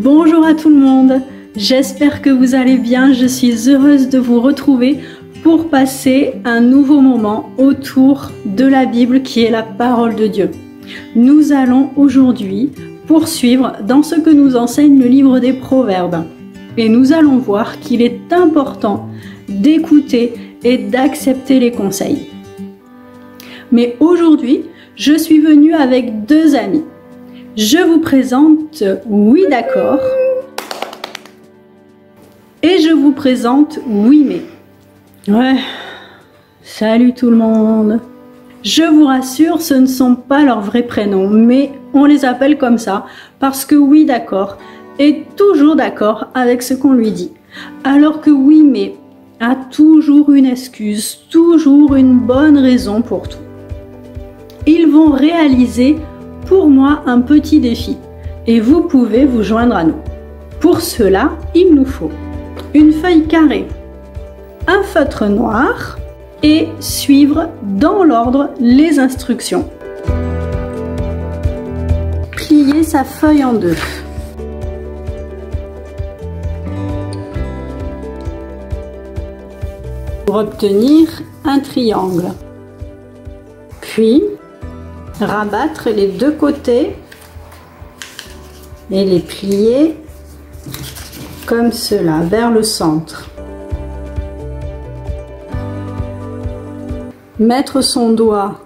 Bonjour à tout le monde, j'espère que vous allez bien, je suis heureuse de vous retrouver pour passer un nouveau moment autour de la Bible qui est la parole de Dieu. Nous allons aujourd'hui poursuivre dans ce que nous enseigne le livre des Proverbes et nous allons voir qu'il est important d'écouter et d'accepter les conseils. Mais aujourd'hui, je suis venue avec deux amis. Je vous présente Oui d'accord et je vous présente Oui mais. Ouais, salut tout le monde. Je vous rassure, ce ne sont pas leurs vrais prénoms, mais on les appelle comme ça parce que Oui d'accord est toujours d'accord avec ce qu'on lui dit. Alors que Oui mais a toujours une excuse, toujours une bonne raison pour tout. Ils vont réaliser pour moi un petit défi et vous pouvez vous joindre à nous. Pour cela, il nous faut une feuille carrée, un feutre noir et suivre dans l'ordre les instructions. Plier sa feuille en deux. Pour obtenir un triangle. Puis, rabattre les deux côtés et les plier comme cela vers le centre. Mettre son doigt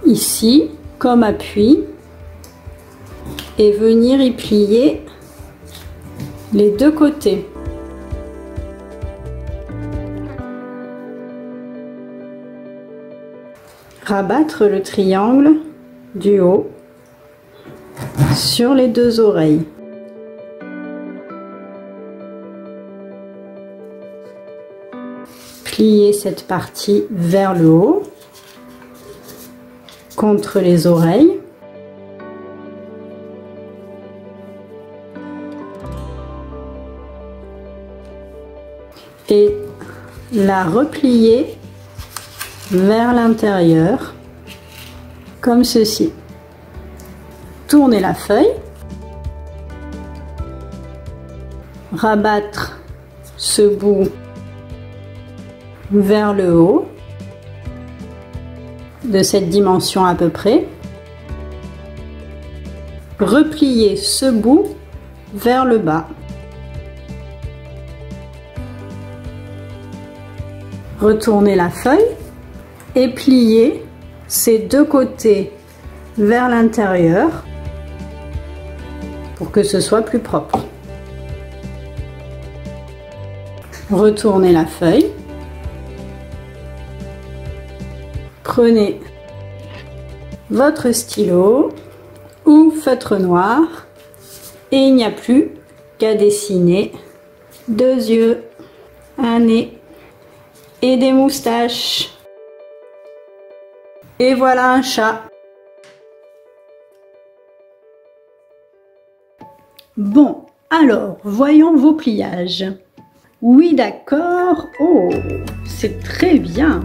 ici comme appui et venir y plier les deux côtés. Rabattre le triangle du haut sur les deux oreilles. Plier cette partie vers le haut, contre les oreilles. Et la replier vers l'intérieur, comme ceci. Tournez la feuille, rabattre ce bout vers le haut, de cette dimension à peu près, replier ce bout vers le bas. Retournez la feuille et plier ces deux côtés vers l'intérieur pour que ce soit plus propre. Retournez la feuille. Prenez votre stylo ou feutre noir et il n'y a plus qu'à dessiner deux yeux, un nez et des moustaches. Et voilà un chat. Bon, alors, voyons vos pliages. Oui, d'accord. Oh, c'est très bien.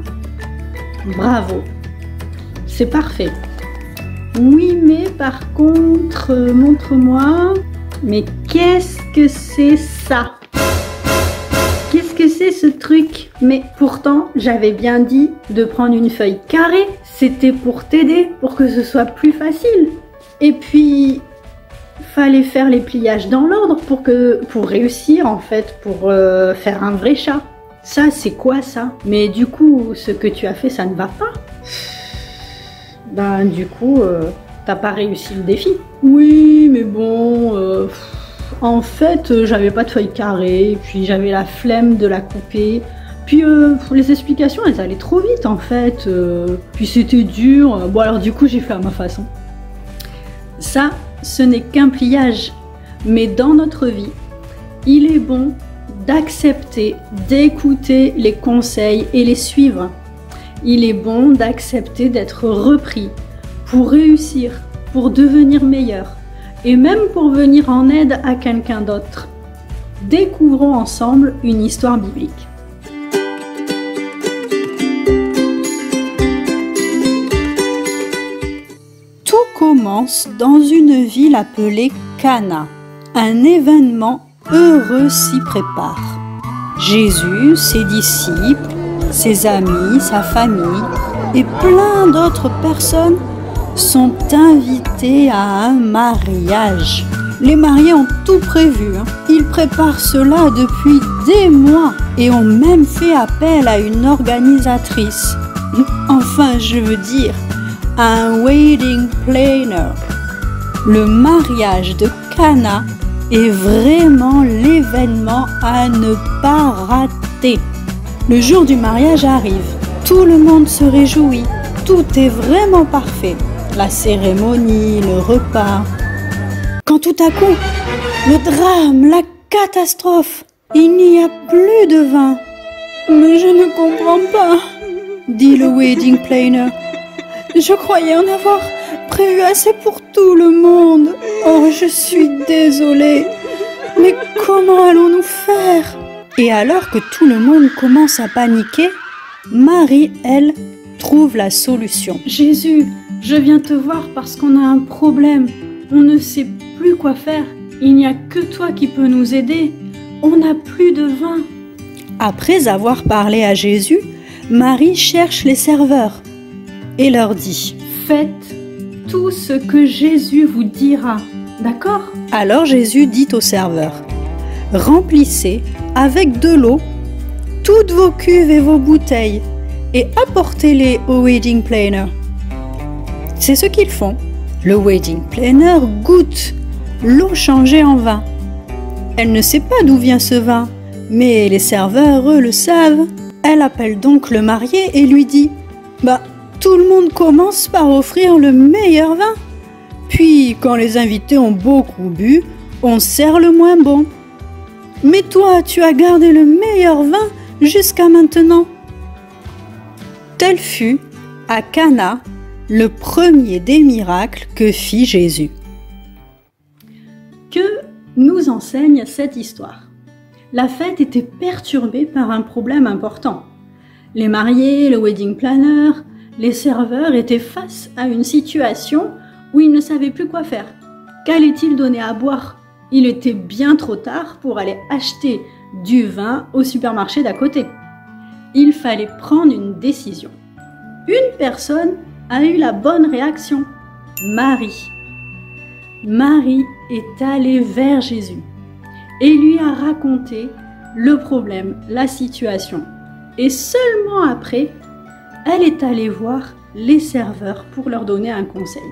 Bravo. C'est parfait. Oui, mais par contre, montre-moi. Mais qu'est-ce que c'est ça? Qu'est-ce que c'est ce truc? Mais pourtant, j'avais bien dit de prendre une feuille carrée. C'était pour t'aider, pour que ce soit plus facile. Et puis, fallait faire les pliages dans l'ordre pour réussir en fait, pour faire un vrai chat. Ça, c'est quoi ça? Mais du coup, ce que tu as fait, ça ne va pas. Ben, du coup, t'as pas réussi le défi. Oui, mais bon... En fait, j'avais pas de feuille carrée, puis j'avais la flemme de la couper. Puis les explications, elles allaient trop vite en fait. Puis c'était dur. Bon alors du coup, j'ai fait à ma façon. Ça, ce n'est qu'un pliage. Mais dans notre vie, il est bon d'accepter, d'écouter les conseils et les suivre. Il est bon d'accepter d'être repris pour réussir, pour devenir meilleur. Et même pour venir en aide à quelqu'un d'autre. Découvrons ensemble une histoire biblique. Tout commence dans une ville appelée Cana. Un événement heureux s'y prépare. Jésus, ses disciples, ses amis, sa famille et plein d'autres personnes sont invités à un mariage. Les mariés ont tout prévu. Ils préparent cela depuis des mois et ont même fait appel à une organisatrice. Enfin, je veux dire, un wedding planner. Le mariage de Cana est vraiment l'événement à ne pas rater. Le jour du mariage arrive. Tout le monde se réjouit. Tout est vraiment parfait. La cérémonie, le repas. Quand tout à coup, le drame, la catastrophe, il n'y a plus de vin. Mais je ne comprends pas, dit le wedding planner. Je croyais en avoir prévu assez pour tout le monde. Oh, je suis désolée. Mais comment allons-nous faire? Et alors que tout le monde commence à paniquer, Marie, elle, trouve la solution. Jésus, je viens te voir parce qu'on a un problème. On ne sait plus quoi faire. Il n'y a que toi qui peux nous aider. On n'a plus de vin. Après avoir parlé à Jésus, Marie cherche les serveurs et leur dit « Faites tout ce que Jésus vous dira. D'accord ?» Alors Jésus dit aux serveurs « Remplissez avec de l'eau toutes vos cuves et vos bouteilles et apportez-les au wedding planner. » C'est ce qu'ils font. Le wedding planner goûte l'eau changée en vin. Elle ne sait pas d'où vient ce vin, mais les serveurs, eux, le savent. Elle appelle donc le marié et lui dit « Bah, tout le monde commence par offrir le meilleur vin. Puis, quand les invités ont beaucoup bu, on sert le moins bon. Mais toi, tu as gardé le meilleur vin jusqu'à maintenant. » Tel fut, à Cana, le premier des miracles que fit Jésus. Que nous enseigne cette histoire? La fête était perturbée par un problème important. Les mariés, le wedding planner, les serveurs étaient face à une situation où ils ne savaient plus quoi faire. Qu'allait-il donner à boire? Il était bien trop tard pour aller acheter du vin au supermarché d'à côté. Il fallait prendre une décision. Une personne a eu la bonne réaction, Marie. Marie est allée vers Jésus et lui a raconté le problème, la situation. Et seulement après, elle est allée voir les serveurs pour leur donner un conseil.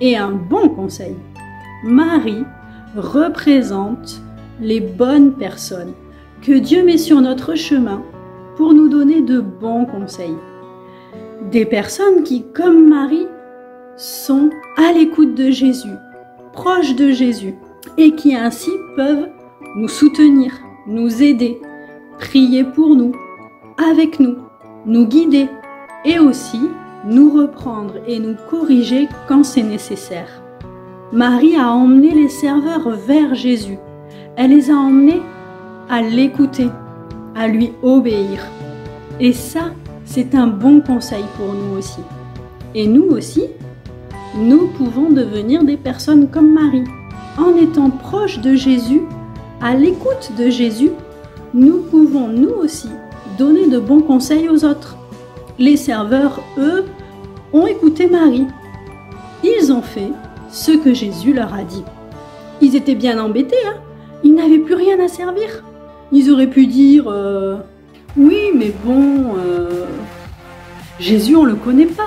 Et un bon conseil. Marie représente les bonnes personnes que Dieu met sur notre chemin pour nous donner de bons conseils. Des personnes qui, comme Marie, sont à l'écoute de Jésus, proches de Jésus, et qui ainsi peuvent nous soutenir, nous aider, prier pour nous, avec nous, nous guider, et aussi nous reprendre et nous corriger quand c'est nécessaire. Marie a emmené les serveurs vers Jésus. Elle les a emmenés à l'écouter, à lui obéir. Et ça, c'est un bon conseil pour nous aussi. Et nous aussi, nous pouvons devenir des personnes comme Marie. En étant proches de Jésus, à l'écoute de Jésus, nous pouvons nous aussi donner de bons conseils aux autres. Les serveurs, eux, ont écouté Marie. Ils ont fait ce que Jésus leur a dit. Ils étaient bien embêtés, hein? Ils n'avaient plus rien à servir. Ils auraient pu dire oui, mais bon, Jésus, on le connaît pas.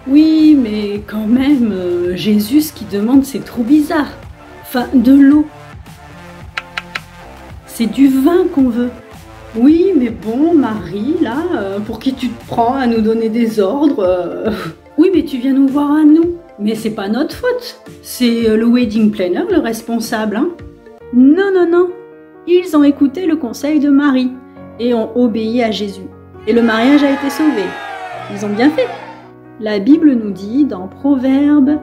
Oui, mais quand même, Jésus, ce qu'il demande, c'est trop bizarre. Enfin, de l'eau. C'est du vin qu'on veut. Oui, mais bon, Marie, là, pour qui tu te prends à nous donner des ordres Oui, mais tu viens nous voir à nous. Mais c'est pas notre faute. C'est le wedding planner, le responsable, hein. Non, non, non. Ils ont écouté le conseil de Marie et ont obéi à Jésus. Et le mariage a été sauvé. Ils ont bien fait. La Bible nous dit dans Proverbes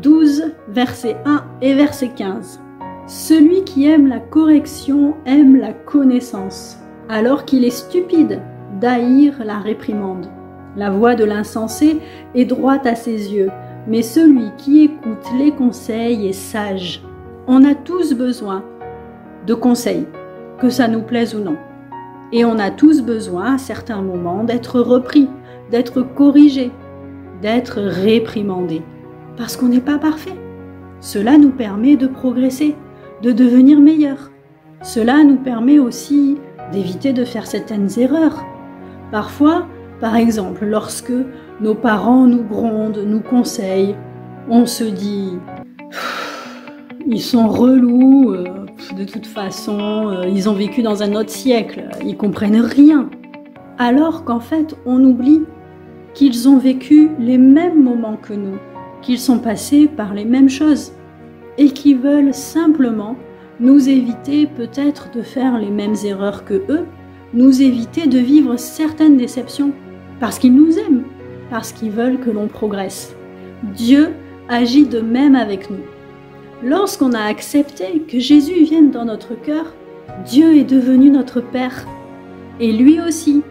12, verset 1 et verset 15. Celui qui aime la correction aime la connaissance, alors qu'il est stupide d'haïr la réprimande. La voix de l'insensé est droite à ses yeux, mais celui qui écoute les conseils est sage. On a tous besoin de conseils, que ça nous plaise ou non. Et on a tous besoin, à certains moments, d'être repris, d'être corrigé, d'être réprimandé. Parce qu'on n'est pas parfait. Cela nous permet de progresser, de devenir meilleur. Cela nous permet aussi d'éviter de faire certaines erreurs. Parfois, par exemple, lorsque nos parents nous grondent, nous conseillent, on se dit « ils sont relous, de toute façon, ils ont vécu dans un autre siècle, ils comprennent rien ». Alors qu'en fait, on oublie qu'ils ont vécu les mêmes moments que nous, qu'ils sont passés par les mêmes choses et qu'ils veulent simplement nous éviter peut-être de faire les mêmes erreurs que eux, nous éviter de vivre certaines déceptions, parce qu'ils nous aiment, parce qu'ils veulent que l'on progresse. Dieu agit de même avec nous. Lorsqu'on a accepté que Jésus vienne dans notre cœur, Dieu est devenu notre Père. Et lui aussi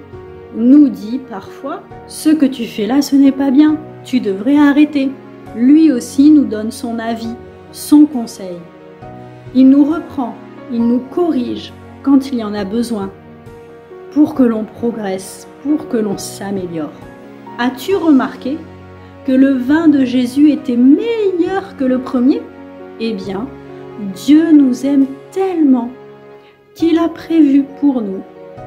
nous dit parfois « ce que tu fais là, ce n'est pas bien, tu devrais arrêter ». Lui aussi nous donne son avis, son conseil. Il nous reprend, il nous corrige quand il y en a besoin, pour que l'on progresse, pour que l'on s'améliore. As-tu remarqué que le vin de Jésus était meilleur que le premier? Eh bien, Dieu nous aime tellement qu'il a prévu pour nous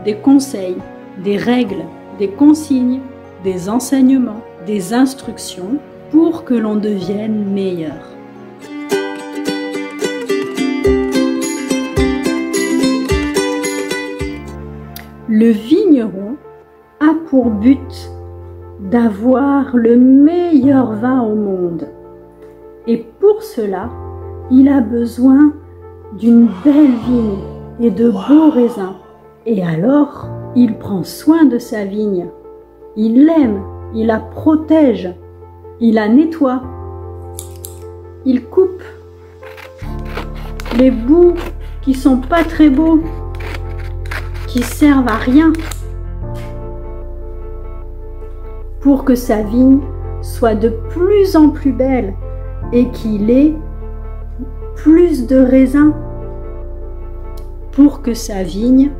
des conseils, des règles, des consignes, des enseignements, des instructions pour que l'on devienne meilleur. Le vigneron a pour but d'avoir le meilleur vin au monde. Et pour cela, il a besoin d'une belle vigne et de beaux raisins. Et alors, il prend soin de sa vigne. Il l'aime, il la protège, il la nettoie. Il coupe les bouts qui sont pas très beaux, qui servent à rien, pour que sa vigne soit de plus en plus belle et qu'il ait plus de raisins, pour que sa vigne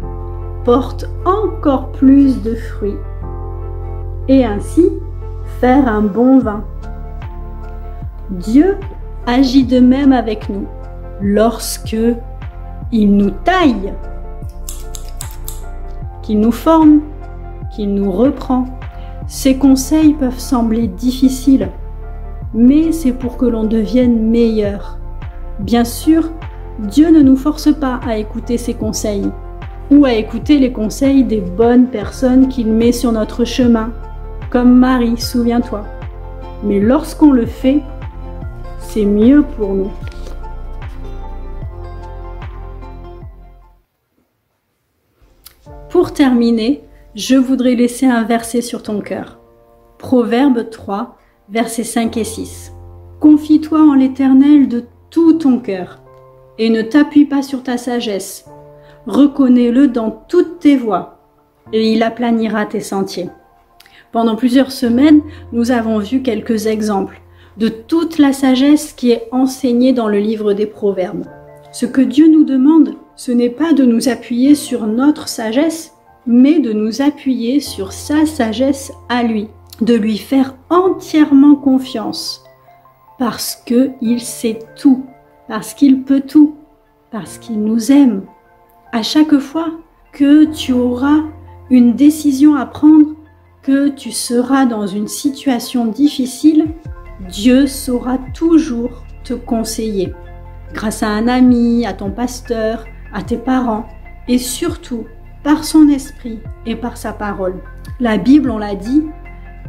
porte encore plus de fruits et ainsi faire un bon vin. Dieu agit de même avec nous lorsque il nous taille, qu'il nous forme, qu'il nous reprend. Ces conseils peuvent sembler difficiles, mais c'est pour que l'on devienne meilleur. Bien sûr, Dieu ne nous force pas à écouter ses conseils ou à écouter les conseils des bonnes personnes qu'il met sur notre chemin, comme Marie, souviens-toi. Mais lorsqu'on le fait, c'est mieux pour nous. Pour terminer, je voudrais laisser un verset sur ton cœur. Proverbe 3, versets 5 et 6. Confie-toi en l'Éternel de tout ton cœur et ne t'appuie pas sur ta sagesse. Reconnais-le dans toutes tes voies et il aplanira tes sentiers. Pendant plusieurs semaines, nous avons vu quelques exemples de toute la sagesse qui est enseignée dans le livre des Proverbes. Ce que Dieu nous demande, ce n'est pas de nous appuyer sur notre sagesse, mais de nous appuyer sur sa sagesse à lui, de lui faire entièrement confiance, parce qu'il sait tout, parce qu'il peut tout, parce qu'il nous aime. À chaque fois que tu auras une décision à prendre, que tu seras dans une situation difficile, Dieu saura toujours te conseiller, grâce à un ami, à ton pasteur, à tes parents, et surtout par son esprit et par sa parole. La Bible, on l'a dit,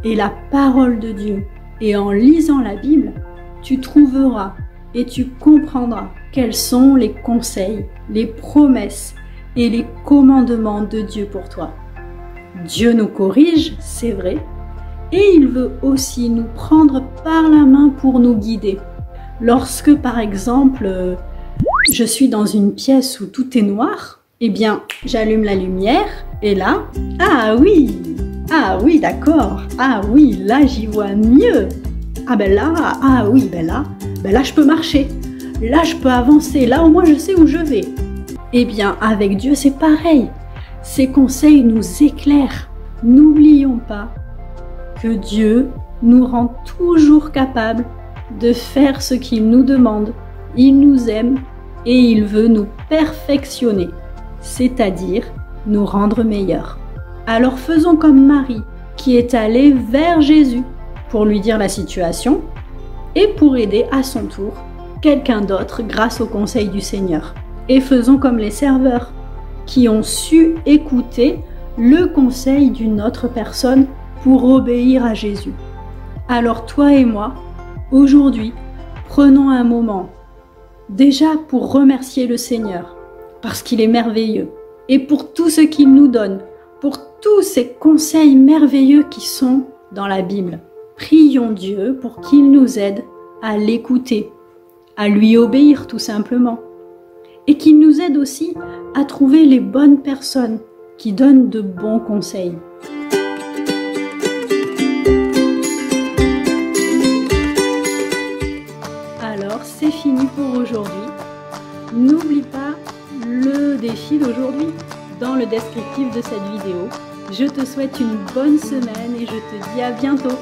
est la parole de Dieu. Et en lisant la Bible, tu trouveras et tu comprendras quels sont les conseils, les promesses et les commandements de Dieu pour toi. Dieu nous corrige, c'est vrai, et il veut aussi nous prendre par la main pour nous guider. Lorsque, par exemple, je suis dans une pièce où tout est noir, eh bien, j'allume la lumière et là, ah oui, d'accord, ah oui, là j'y vois mieux. Ah ben là, ah oui, ben là je peux marcher. là je peux avancer, là au moins je sais où je vais. Eh bien, avec Dieu, c'est pareil. Ses conseils nous éclairent. N'oublions pas que Dieu nous rend toujours capables de faire ce qu'il nous demande. Il nous aime et il veut nous perfectionner, c'est-à-dire nous rendre meilleurs. Alors faisons comme Marie, qui est allée vers Jésus pour lui dire la situation et pour aider à son tour quelqu'un d'autre grâce au conseil du Seigneur. Et faisons comme les serveurs, qui ont su écouter le conseil d'une autre personne pour obéir à Jésus. Alors toi et moi, aujourd'hui, prenons un moment, déjà pour remercier le Seigneur, parce qu'il est merveilleux, et pour tout ce qu'il nous donne, pour tous ces conseils merveilleux qui sont dans la Bible. Prions Dieu pour qu'il nous aide à l'écouter, à lui obéir tout simplement, et qu'il nous aide aussi à trouver les bonnes personnes qui donnent de bons conseils. Alors, c'est fini pour aujourd'hui. N'oublie pas le défi d'aujourd'hui dans le descriptif de cette vidéo. Je te souhaite une bonne semaine et je te dis à bientôt.